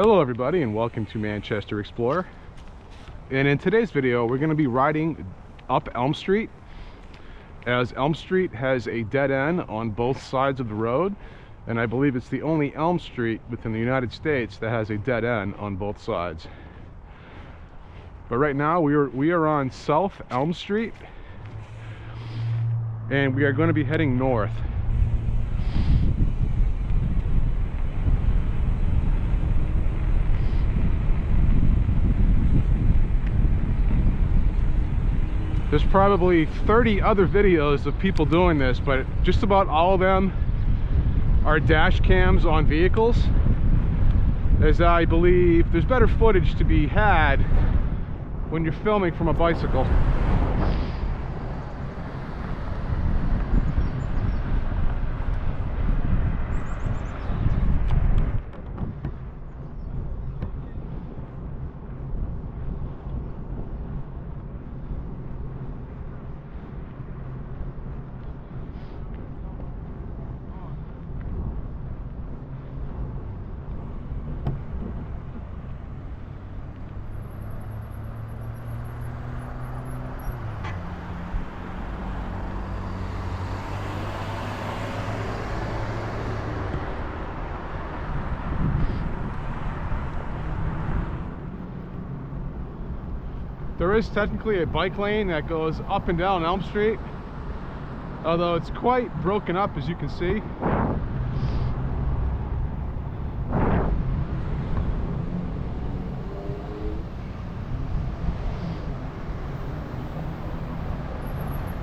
Hello everybody and welcome to Manchester Explorer. And in today's video we're going to be riding up Elm Street, as Elm Street has a dead end on both sides of the road, and I believe it's the only Elm Street within the United States that has a dead end on both sides. But right now we are on South Elm Street and we are going to be heading north. There's probably 30 other videos of people doing this, but just about all of them are dash cams on vehicles, as I believe there's better footage to be had when you're filming from a bicycle. There is technically a bike lane that goes up and down Elm Street, although it's quite broken up, as you can see.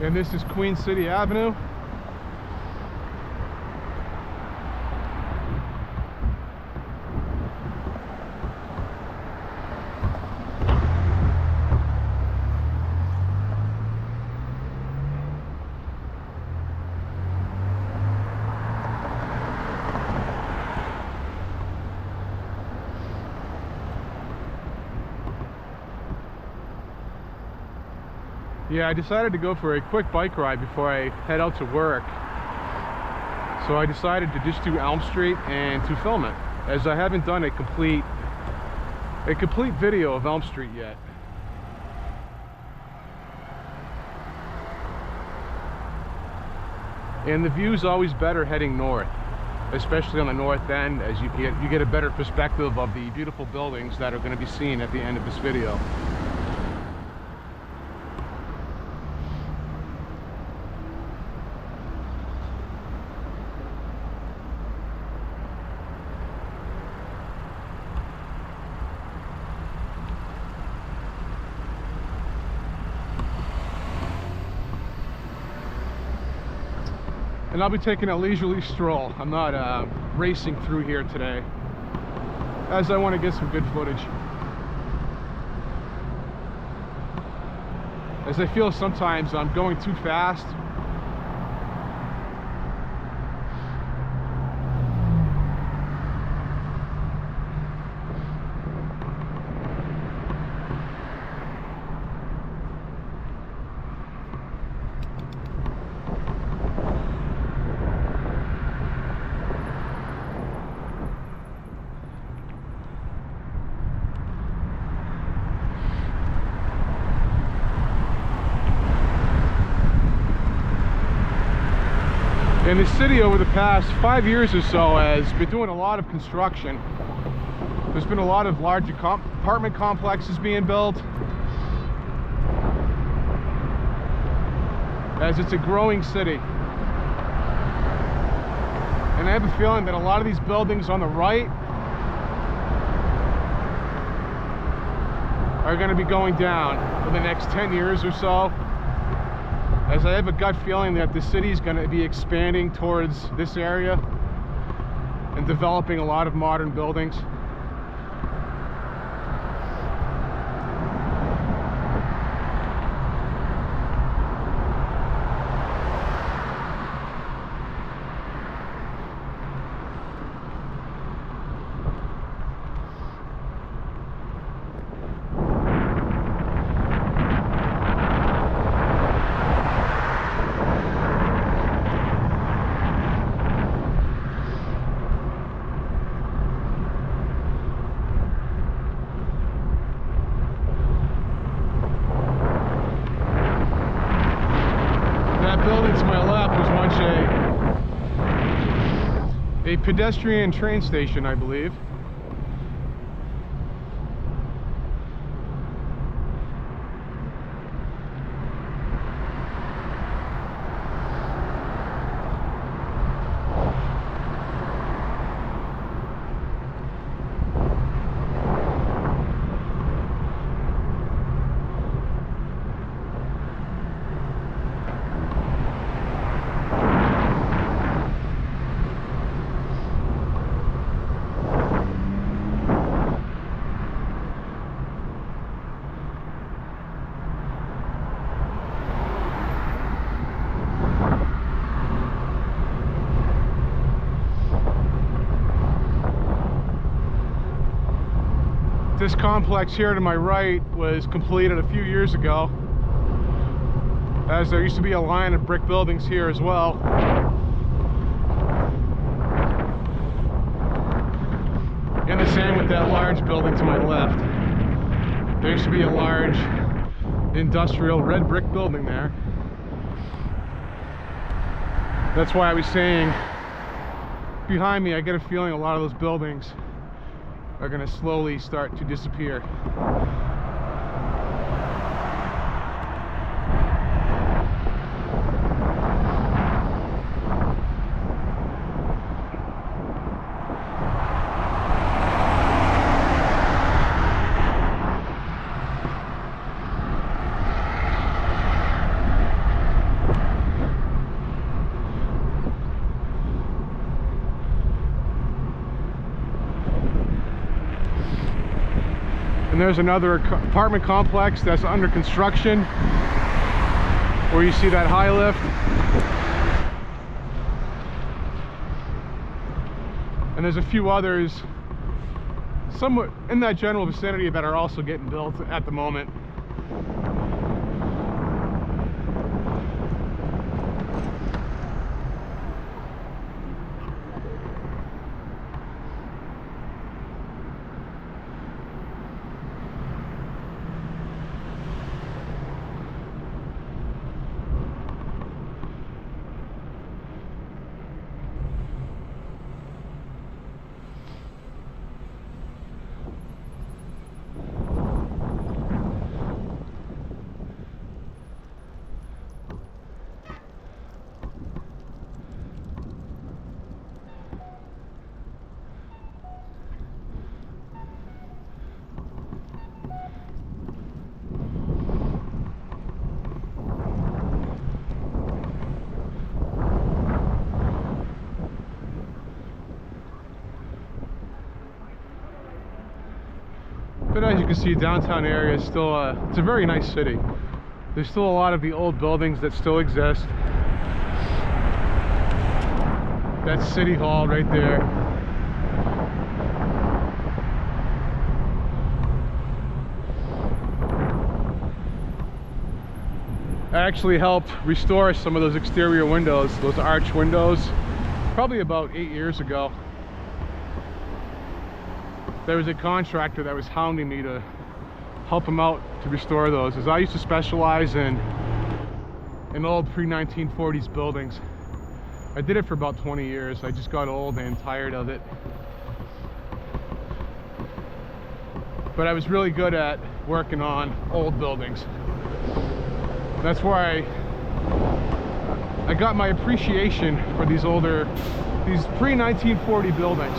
And this is Queen City Avenue. Yeah, I decided to go for a quick bike ride before I head out to work. So I decided to just do Elm Street and to film it, as I haven't done a complete video of Elm Street yet. And the view's always better heading north, especially on the north end, as you get a better perspective of the beautiful buildings that are going to be seen at the end of this video. And I'll be taking a leisurely stroll. I'm not racing through here today, as I want to get some good footage. As I feel sometimes I'm going too fast. And the city over the past 5 years or so has been doing a lot of construction. There's been a lot of large apartment complexes being built, as it's a growing city. And I have a feeling that a lot of these buildings on the right are going to be going down in the next 10 years or so, as I have a gut feeling that the city is going to be expanding towards this area and developing a lot of modern buildings. a pedestrian train station, I believe. This complex here to my right was completed a few years ago, as there used to be a line of brick buildings here as well. And the same with that large building to my left. There used to be a large industrial red brick building there. That's why I was saying, behind me I get a feeling a lot of those buildings are going to slowly start to disappear. And there's another apartment complex that's under construction, where you see that high lift. And there's a few others somewhat in that general vicinity that are also getting built at the moment. But as you can see, downtown area is still it's a very nice city. There's still a lot of the old buildings that still exist. That's City Hall right there. I actually helped restore some of those exterior windows, those arch windows, probably about 8 years ago. There was a contractor that was hounding me to help him out to restore those, as I used to specialize in old pre-1940s buildings. I did it for about 20 years. I just got old and tired of it. But I was really good at working on old buildings. That's where I got my appreciation for these pre-1940 buildings.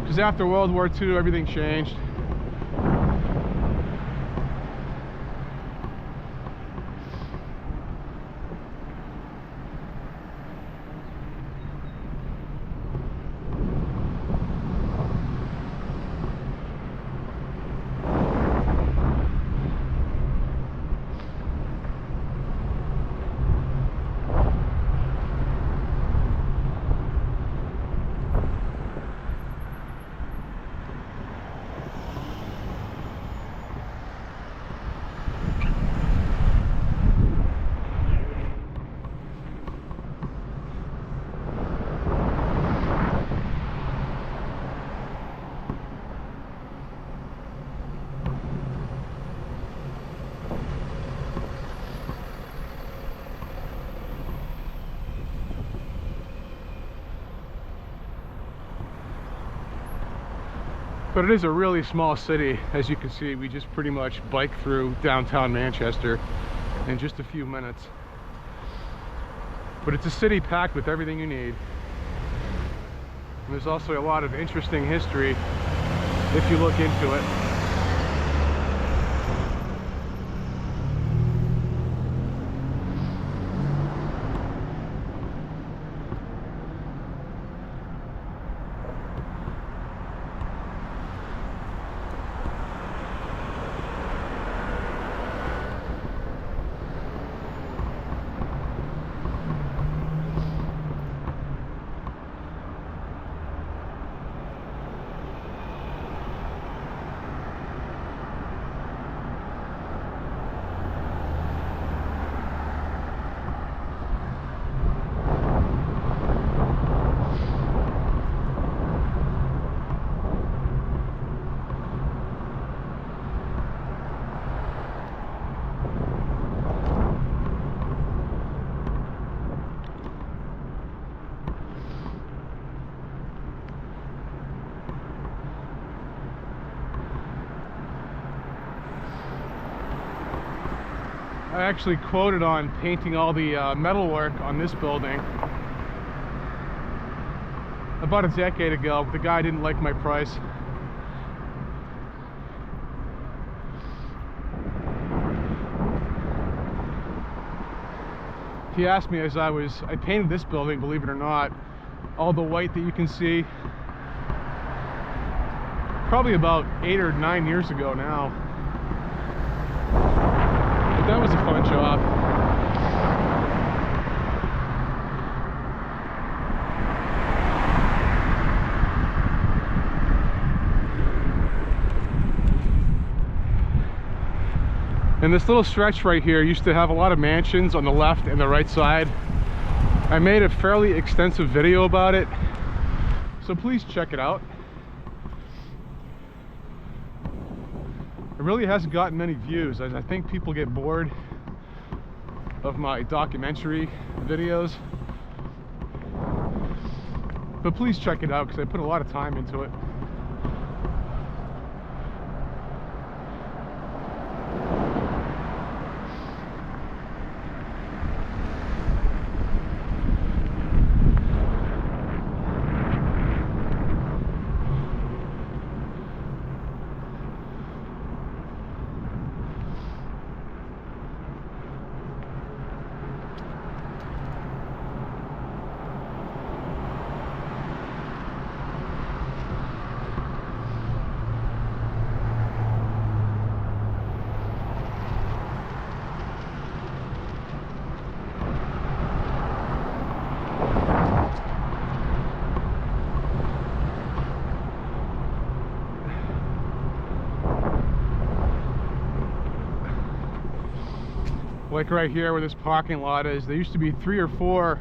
Because after World War II, everything changed. But it is a really small city. As you can see, we just pretty much bike through downtown Manchester in just a few minutes. But it's a city packed with everything you need. And there's also a lot of interesting history if you look into it. I actually quoted on painting all the metalwork on this building about a decade ago, but the guy didn't like my price. He asked me as I painted this building, believe it or not, all the white that you can see, probably about 8 or 9 years ago now. But that was a fun job. And this little stretch right here used to have a lot of mansions on the left and the right side. I made a fairly extensive video about it, so please check it out. It really hasn't gotten many views, as I think people get bored of my documentary videos. But please check it out, because I put a lot of time into it. Like right here where this parking lot is, there used to be 3 or 4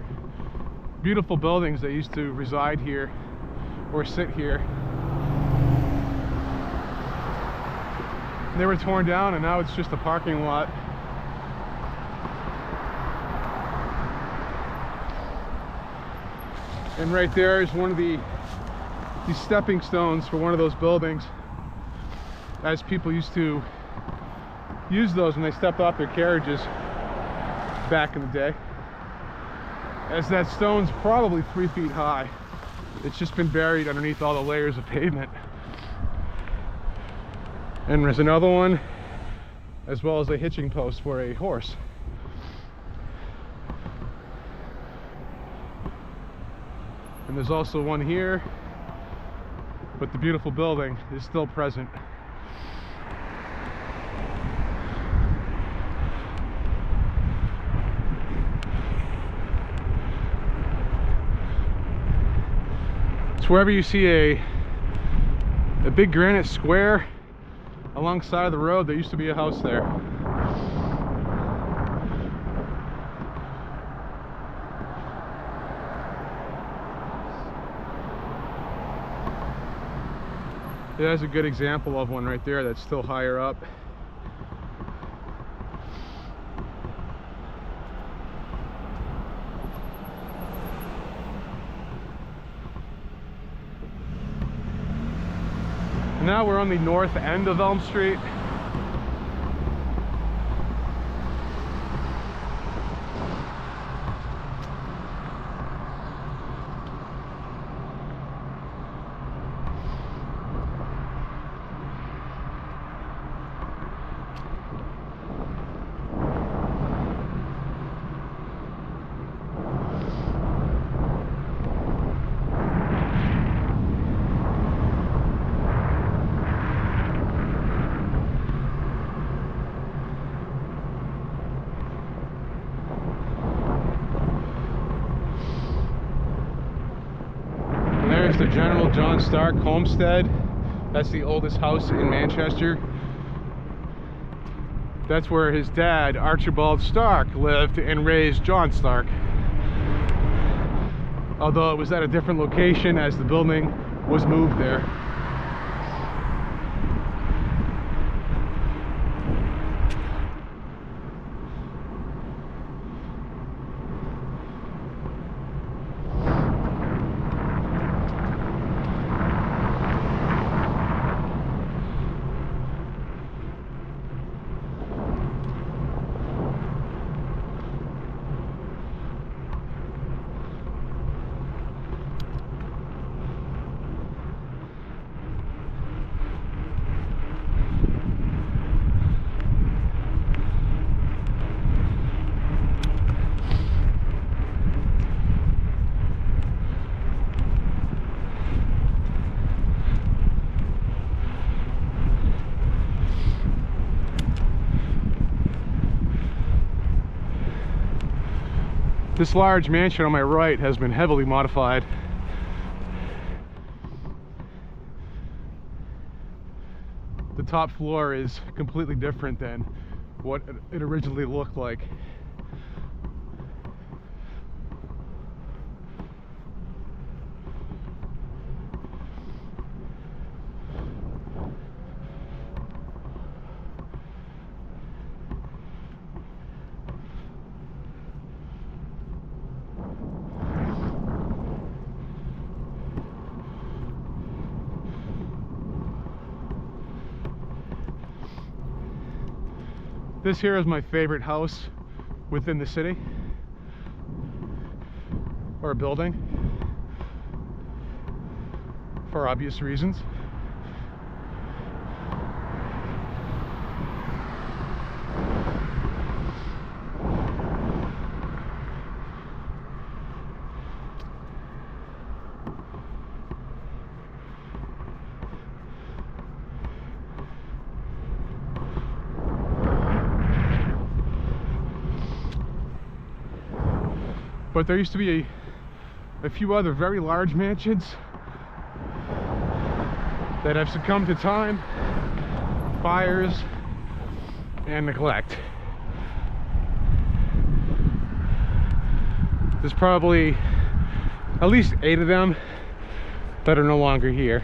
beautiful buildings that used to reside here or sit here. They were torn down and now it's just a parking lot. And right there is one of these stepping stones for one of those buildings, as people used to use those when they stepped off their carriages back in the day. As that stone's probably 3 feet high. It's just been buried underneath all the layers of pavement. And there's another one, as well as a hitching post for a horse. And there's also one here, but the beautiful building is still present. Wherever you see a big granite square alongside of the road, there used to be a house there. There's a good example of one right there that's still higher up. And now we're on the north end of Elm Street. There's the General John Stark homestead. That's the oldest house in Manchester. That's where his dad, Archibald Stark, lived and raised John Stark. Although it was at a different location as the building was moved there. This large mansion on my right has been heavily modified. The top floor is completely different than what it originally looked like. This here is my favorite house within the city, or building, for obvious reasons. But there used to be a few other very large mansions that have succumbed to time, fires, and neglect. There's probably at least 8 of them that are no longer here.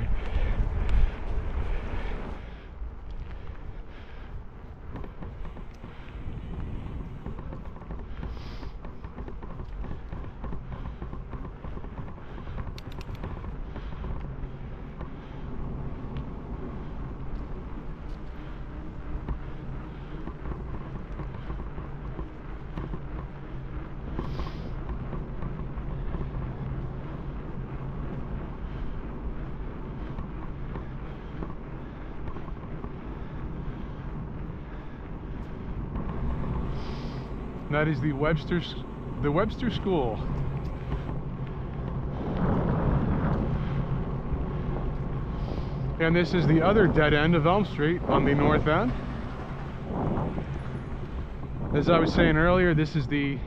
That is the Webster School. And this is the other dead end of Elm Street on the north end. As I was saying earlier, this is the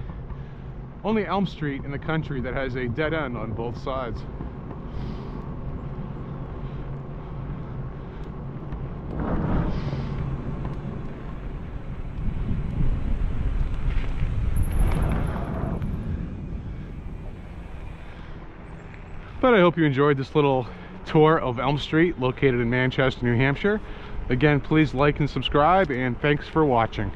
only Elm Street in the country that has a dead end on both sides. But I hope you enjoyed this little tour of Elm Street, located in Manchester, New Hampshire. Again, please like and subscribe, and thanks for watching.